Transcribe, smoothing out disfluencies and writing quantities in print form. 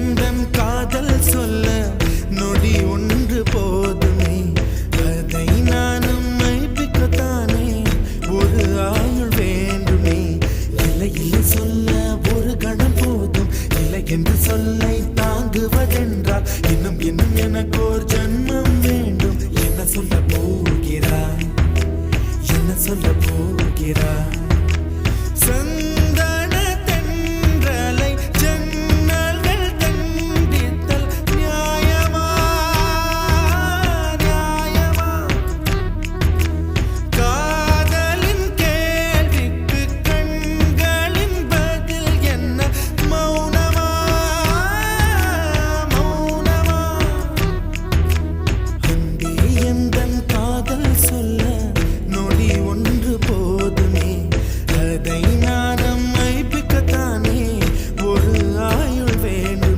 உந்தன் காதல் சொல்ல நொடி ஒன்று போதுமே, அதை நானும் மைப்பிக்கத்தானே ஒரு ஆயுள் வேண்டுமே. இல்லை இல்லை சொல்ல ஒரு கணம் போதும், இல்லை என்று சொல்லை தாங்குவதென்றால் இன்னும் இன்னும் எனக்கு ஒரு ஜன்மம் வேண்டும். என்ன சொல்ல போகிறாய், என்ன சொல்ல போகிறாய்?